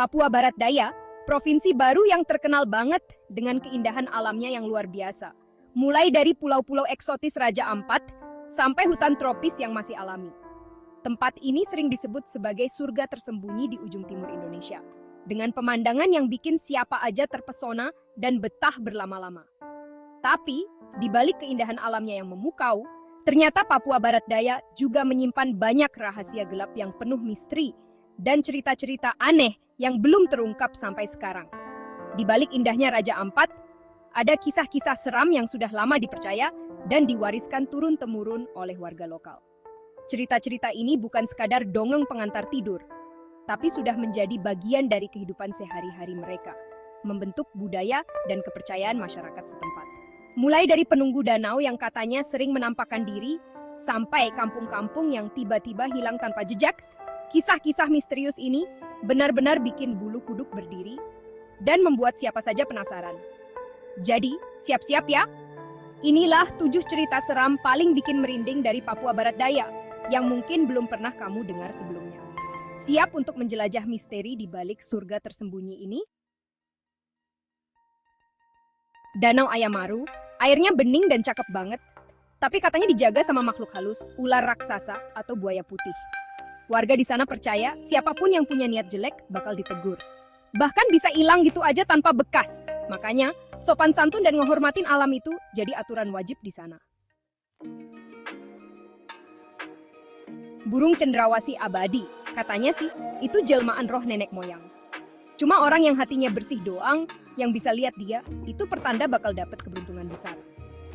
Papua Barat Daya, provinsi baru yang terkenal banget dengan keindahan alamnya yang luar biasa. Mulai dari pulau-pulau eksotis Raja Ampat sampai hutan tropis yang masih alami. Tempat ini sering disebut sebagai surga tersembunyi di ujung timur Indonesia, dengan pemandangan yang bikin siapa aja terpesona dan betah berlama-lama. Tapi, di balik keindahan alamnya yang memukau, ternyata Papua Barat Daya juga menyimpan banyak rahasia gelap yang penuh misteri dan cerita-cerita aneh yang belum terungkap sampai sekarang. Di balik indahnya Raja Ampat, ada kisah-kisah seram yang sudah lama dipercaya dan diwariskan turun-temurun oleh warga lokal. Cerita-cerita ini bukan sekadar dongeng pengantar tidur, tapi sudah menjadi bagian dari kehidupan sehari-hari mereka, membentuk budaya dan kepercayaan masyarakat setempat. Mulai dari penunggu danau yang katanya sering menampakkan diri, sampai kampung-kampung yang tiba-tiba hilang tanpa jejak, kisah-kisah misterius ini benar-benar bikin bulu kuduk berdiri dan membuat siapa saja penasaran. Jadi, siap-siap ya! Inilah 7 cerita seram paling bikin merinding dari Papua Barat Daya yang mungkin belum pernah kamu dengar sebelumnya. Siap untuk menjelajah misteri di balik surga tersembunyi ini? Danau Ayamaru, airnya bening dan cakep banget, tapi katanya dijaga sama makhluk halus, ular raksasa atau buaya putih. Warga di sana percaya siapapun yang punya niat jelek bakal ditegur. Bahkan bisa hilang gitu aja tanpa bekas. Makanya, sopan santun dan menghormatin alam itu jadi aturan wajib di sana. Burung cendrawasih abadi, katanya sih, itu jelmaan roh nenek moyang. Cuma orang yang hatinya bersih doang, yang bisa lihat dia, itu pertanda bakal dapat keberuntungan besar.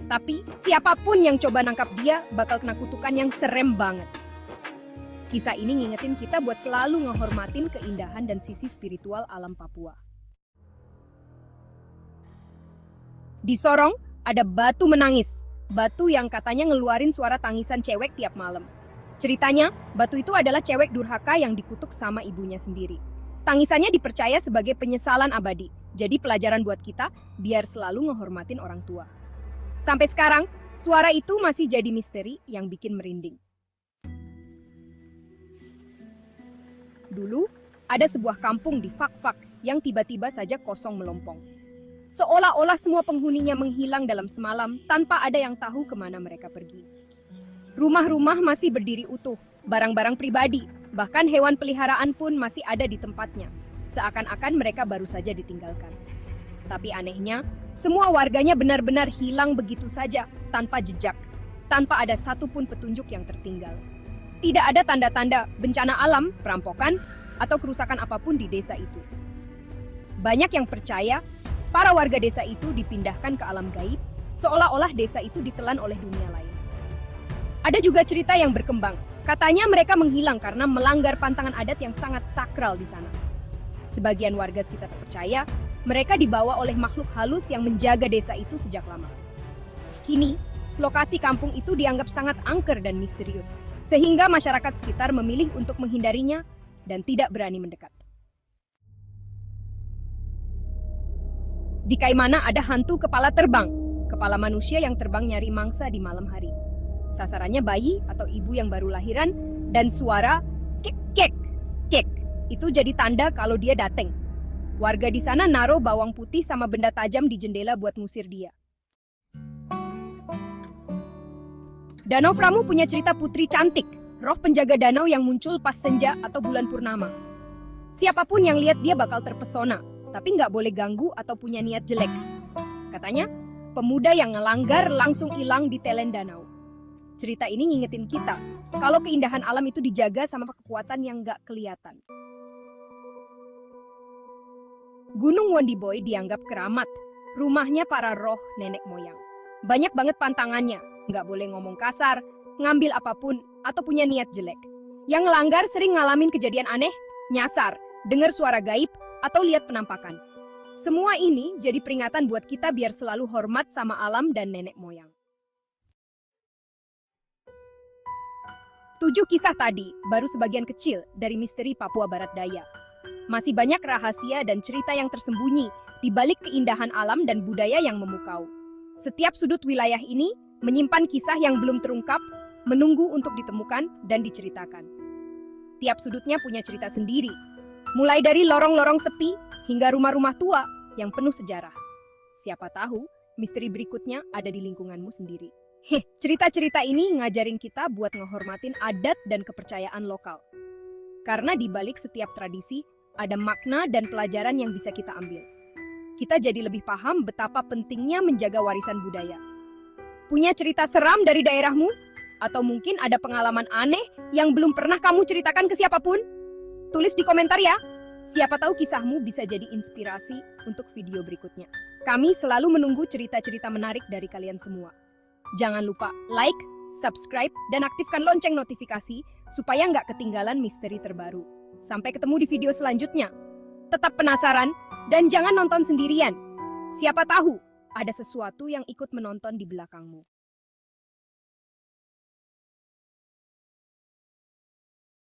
Tapi, siapapun yang coba nangkap dia bakal kena kutukan yang serem banget. Kisah ini ngingetin kita buat selalu ngehormatin keindahan dan sisi spiritual alam Papua. Di Sorong, ada batu menangis. Batu yang katanya ngeluarin suara tangisan cewek tiap malam. Ceritanya, batu itu adalah cewek durhaka yang dikutuk sama ibunya sendiri. Tangisannya dipercaya sebagai penyesalan abadi. Jadi pelajaran buat kita, biar selalu ngehormatin orang tua. Sampai sekarang, suara itu masih jadi misteri yang bikin merinding. Dulu, ada sebuah kampung di Fak-Fak yang tiba-tiba saja kosong melompong. Seolah-olah semua penghuninya menghilang dalam semalam tanpa ada yang tahu kemana mereka pergi. Rumah-rumah masih berdiri utuh, barang-barang pribadi, bahkan hewan peliharaan pun masih ada di tempatnya. Seakan-akan mereka baru saja ditinggalkan. Tapi anehnya, semua warganya benar-benar hilang begitu saja, tanpa jejak, tanpa ada satupun petunjuk yang tertinggal. Tidak ada tanda-tanda bencana alam, perampokan, atau kerusakan apapun di desa itu. Banyak yang percaya, para warga desa itu dipindahkan ke alam gaib, seolah-olah desa itu ditelan oleh dunia lain. Ada juga cerita yang berkembang, katanya mereka menghilang karena melanggar pantangan adat yang sangat sakral di sana. Sebagian warga sekitar percaya, mereka dibawa oleh makhluk halus yang menjaga desa itu sejak lama. Kini, lokasi kampung itu dianggap sangat angker dan misterius, sehingga masyarakat sekitar memilih untuk menghindarinya dan tidak berani mendekat. Di Kaimana ada hantu kepala terbang, kepala manusia yang terbang nyari mangsa di malam hari. Sasarannya bayi atau ibu yang baru lahiran, dan suara kek kek kek itu jadi tanda kalau dia dateng. Warga di sana naruh bawang putih sama benda tajam di jendela buat ngusir dia. Danau Framu punya cerita putri cantik, roh penjaga danau yang muncul pas senja atau bulan purnama. Siapapun yang lihat dia bakal terpesona, tapi nggak boleh ganggu atau punya niat jelek. Katanya, pemuda yang ngelanggar langsung hilang di telen danau. Cerita ini ngingetin kita, kalau keindahan alam itu dijaga sama kekuatan yang nggak kelihatan. Gunung Wondiboy dianggap keramat, rumahnya para roh nenek moyang. Banyak banget pantangannya, nggak boleh ngomong kasar, ngambil apapun, atau punya niat jelek. Yang ngelanggar sering ngalamin kejadian aneh, nyasar, dengar suara gaib, atau lihat penampakan. Semua ini jadi peringatan buat kita biar selalu hormat sama alam dan nenek moyang. 7 kisah tadi baru sebagian kecil dari misteri Papua Barat Daya. Masih banyak rahasia dan cerita yang tersembunyi di balik keindahan alam dan budaya yang memukau. Setiap sudut wilayah ini menyimpan kisah yang belum terungkap, menunggu untuk ditemukan dan diceritakan. Tiap sudutnya punya cerita sendiri, Mulai dari lorong-lorong sepi hingga rumah-rumah tua yang penuh sejarah. Siapa tahu misteri berikutnya ada di lingkunganmu sendiri. Cerita-cerita ini ngajarin kita buat ngehormatin adat dan kepercayaan lokal. Karena di balik setiap tradisi, ada makna dan pelajaran yang bisa kita ambil. Kita jadi lebih paham betapa pentingnya menjaga warisan budaya. Punya cerita seram dari daerahmu? Atau mungkin ada pengalaman aneh yang belum pernah kamu ceritakan ke siapapun? Tulis di komentar ya. Siapa tahu kisahmu bisa jadi inspirasi untuk video berikutnya. Kami selalu menunggu cerita-cerita menarik dari kalian semua. Jangan lupa like, subscribe, dan aktifkan lonceng notifikasi supaya nggak ketinggalan misteri terbaru. Sampai ketemu di video selanjutnya. Tetap penasaran dan jangan nonton sendirian. Siapa tahu ada sesuatu yang ikut menonton di belakangmu.